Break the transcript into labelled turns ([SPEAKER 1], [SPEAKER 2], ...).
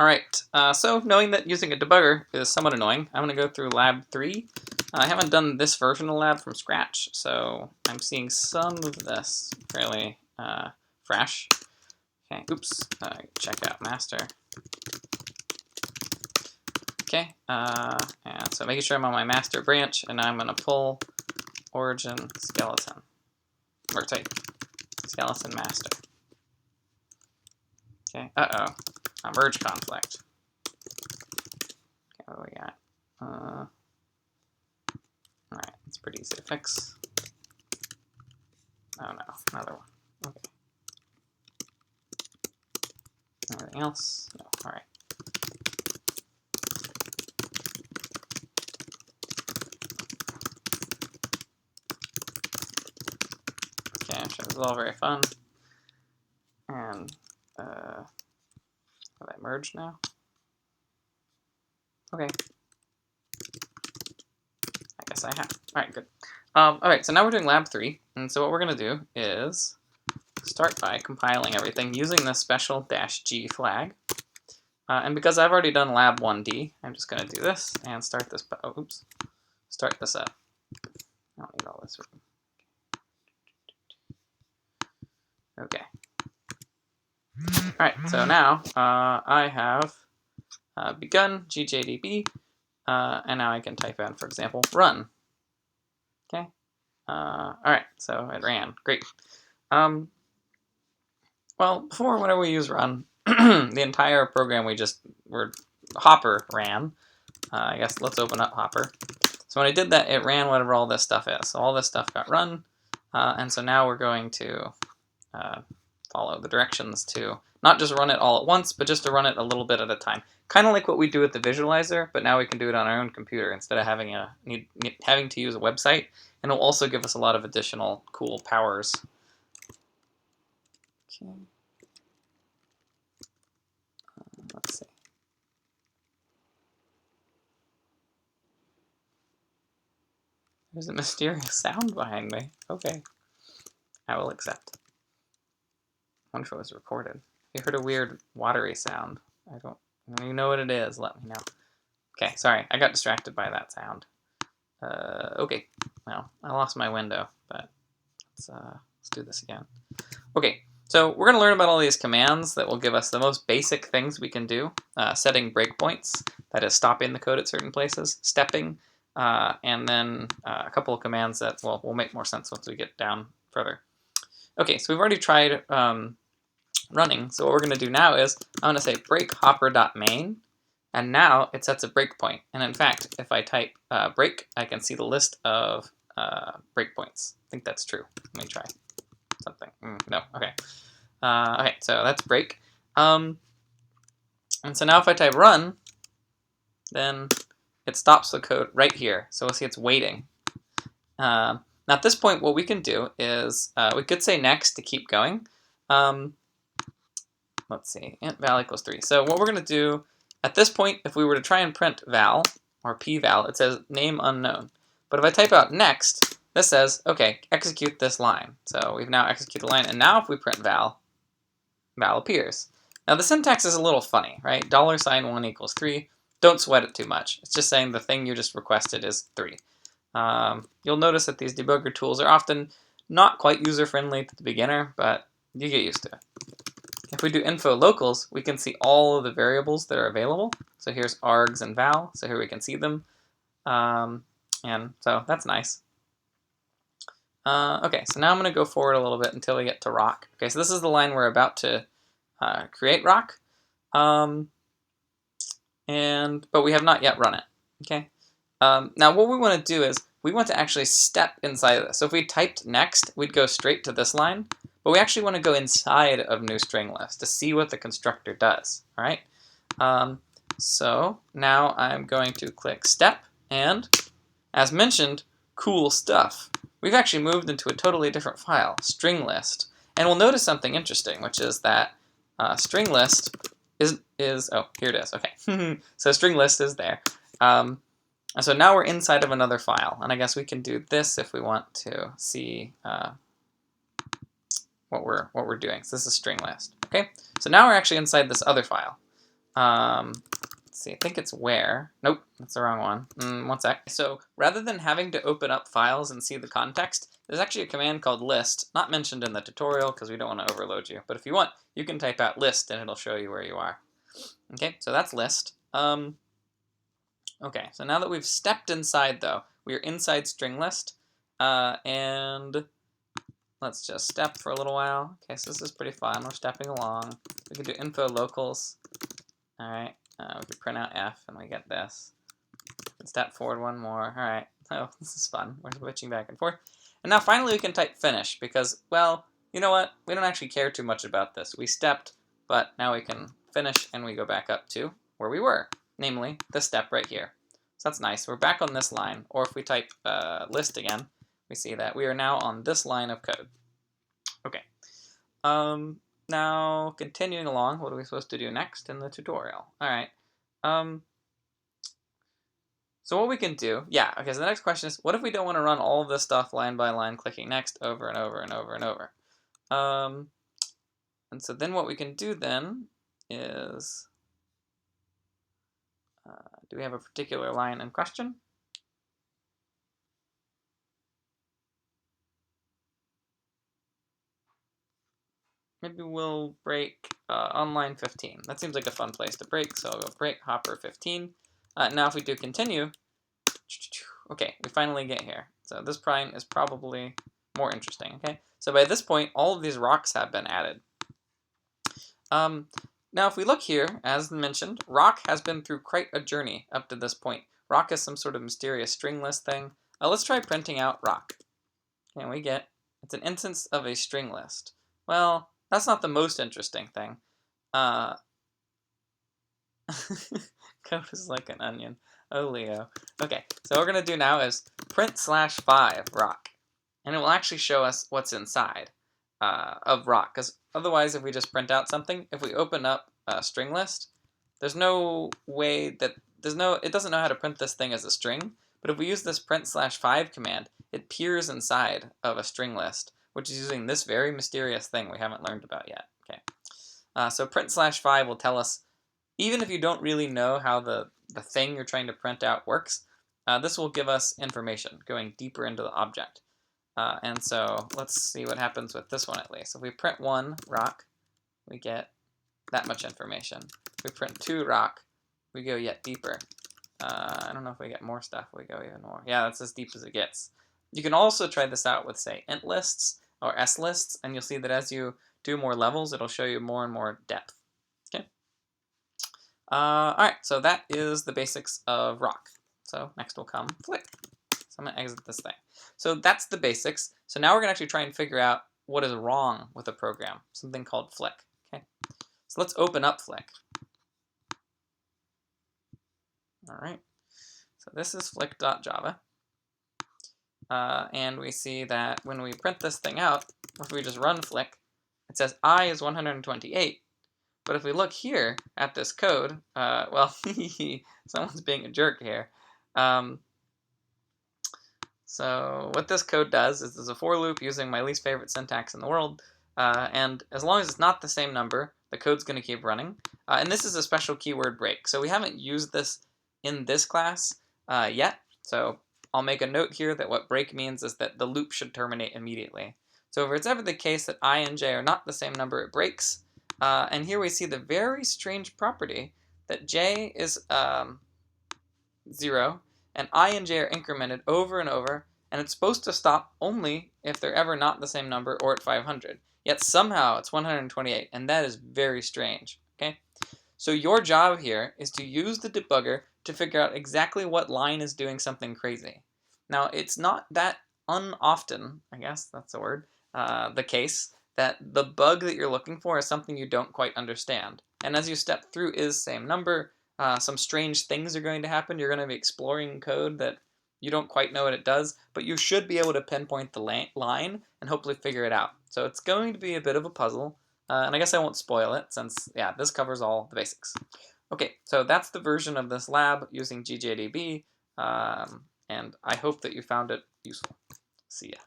[SPEAKER 1] All right, so knowing that using a debugger is somewhat annoying, I'm going to go through lab 3. I haven't done this version of lab from scratch, so I'm seeing some of this fairly fresh. Okay, oops, check out master. Okay, and so making sure I'm on my master branch, and I'm going to pull origin skeleton, or type skeleton master. Okay, uh-oh, a merge conflict. Okay, what do we got? Alright, it's pretty easy to fix. Oh no, another one. Okay. Anything else? No, alright. Okay, I'm sure this is all very fun. And, have I merged now? Okay. I guess I have. Alright, good. Alright, so now we're doing lab 3, and so what we're going to do is start by compiling everything using this special -g flag. And because I've already done lab 1D, I'm just going to do this and start this. Oh, oops. Start this up. I don't need all this room. Okay. All right. So now I have begun GJDB, and now I can type in, for example, run. Okay. All right. So it ran. Great. Well, before, whenever we use run, the entire program Hopper ran. I guess let's open up Hopper. So when I did that, it ran whatever all this stuff is. So all this stuff got run, and so now we're going to follow the directions to not just run it all at once, but just to run it a little bit at a time. Kind of like what we do with the visualizer, but now we can do it on our own computer instead of having to use a website, and it'll also give us a lot of additional cool powers. Okay. Let's see. There's a mysterious sound behind me. Okay. I will accept. I wonder if it was recorded. If you heard a weird watery sound, I don't even know what it is. Let me know. Okay, sorry. I got distracted by that sound. Okay. Well, I lost my window, but let's do this again. Okay, so we're going to learn about all these commands that will give us the most basic things we can do. Setting breakpoints, that is stopping the code at certain places, stepping, and then a couple of commands that will make more sense once we get down further. Okay, so we've already tried running, so what we're going to do now is I'm going to say break hopper.main, and now it sets a breakpoint. And in fact, if I type break, I can see the list of breakpoints. I think that's true. Let me try something. No, okay. Okay, so that's break. And so now if I type run, then it stops the code right here. So we'll see it's waiting. Now at this point, what we can do is we could say next to keep going. Let's see, int val equals 3. So what we're going to do at this point, if we were to try and print val or pval, it says name unknown. But if I type out next, this says, okay, execute this line. So we've now executed the line, and now if we print val, val appears. Now the syntax is a little funny, right? $1 equals 3. Don't sweat it too much. It's just saying the thing you just requested is 3. You'll notice that these debugger tools are often not quite user-friendly to the beginner, but you get used to it. If we do info locals, we can see all of the variables that are available. So here's args and val, so here we can see them. And so that's nice. Okay, so now I'm going to go forward a little bit until we get to rock. Okay, so this is the line we're about to create rock. But we have not yet run it. Okay. Now what we want to do is we want to actually step inside of this. So if we typed next, we'd go straight to this line. But we actually want to go inside of new string list to see what the constructor does. All right. So now I'm going to click step, and as mentioned, cool stuff. We've actually moved into a totally different file, string list, and we'll notice something interesting, which is that string list is oh, here it is. Okay. So string list is there. And so now we're inside of another file, and I guess we can do this if we want to see what we're doing. So this is string list. Okay, so now we're actually inside this other file. Let's see, I think it's where. Nope, that's the wrong one. One sec. So rather than having to open up files and see the context, there's actually a command called list, not mentioned in the tutorial because we don't want to overload you. But if you want, you can type out list and it'll show you where you are. Okay, so that's list. Okay, so now that we've stepped inside though, we are inside string list, and let's just step for a little while. Okay, so this is pretty fun. We're stepping along. We can do info locals. All right, we can print out F and we get this. Step forward one more. All right, oh, this is fun. We're switching back and forth. And now finally we can type finish because, well, you know what? We don't actually care too much about this. We stepped, but now we can finish and we go back up to where we were, namely this step right here. So that's nice. We're back on this line, or if we type list again, we see that we are now on this line of code. Okay. Now continuing along, what are we supposed to do next in the tutorial? All right. So what we can do, yeah, okay, so the next question is, what if we don't want to run all of this stuff line by line, clicking next over and over and over and over? And so then what we can do then is, do we have a particular line in question? Maybe we'll break on line 15. That seems like a fun place to break, so I'll go break hopper 15. Now if we do continue, okay, we finally get here. So this prime is probably more interesting, okay? So by this point, all of these rocks have been added. Now if we look here, as mentioned, rock has been through quite a journey up to this point. Rock is some sort of mysterious string list thing. Let's try printing out rock. And we get, it's an instance of a string list. Well, that's not the most interesting thing. Code is like an onion. Oh, Leo. Okay, so what we're going to do now is print /5 rock. And it will actually show us what's inside of rock. Because otherwise, if we just print out something, if we open up a string list, there's no way that, it doesn't know how to print this thing as a string. But if we use this print /5 command, it peers inside of a string list, which is using this very mysterious thing we haven't learned about yet. Okay, so print /5 will tell us, even if you don't really know how the thing you're trying to print out works, this will give us information going deeper into the object. And so let's see what happens with this one at least. If we print 1 rock, we get that much information. If we print 2 rock, we go yet deeper. I don't know if we get more stuff, we go even more. Yeah, that's as deep as it gets. You can also try this out with, say, int lists or s lists, and you'll see that as you do more levels, it'll show you more and more depth. Okay. All right, so that is the basics of rock. So next will come flick. So I'm going to exit this thing. So that's the basics. So now we're going to actually try and figure out what is wrong with a program, something called flick. Okay. So let's open up flick. All right. So this is flick.java. And we see that when we print this thing out, if we just run flick, it says I is 128. But if we look here at this code, well, someone's being a jerk here. So what this code does is there's a for loop using my least favorite syntax in the world. And as long as it's not the same number, the code's going to keep running. And this is a special keyword break. So we haven't used this in this class yet. So I'll make a note here that what break means is that the loop should terminate immediately. So if it's ever the case that I and j are not the same number, it breaks. And here we see the very strange property that j is 0, and I and j are incremented over and over, and it's supposed to stop only if they're ever not the same number or at 500. Yet somehow it's 128, and that is very strange. Okay, so your job here is to use the debugger to figure out exactly what line is doing something crazy. Now, it's not that unoften, I guess that's the word, the case that the bug that you're looking for is something you don't quite understand. And as you step through is same number, some strange things are going to happen. You're going to be exploring code that you don't quite know what it does, but you should be able to pinpoint the line and hopefully figure it out. So it's going to be a bit of a puzzle, and I guess I won't spoil it since, yeah, this covers all the basics. Okay, so that's the version of this lab using GJDB, and I hope that you found it useful. See ya.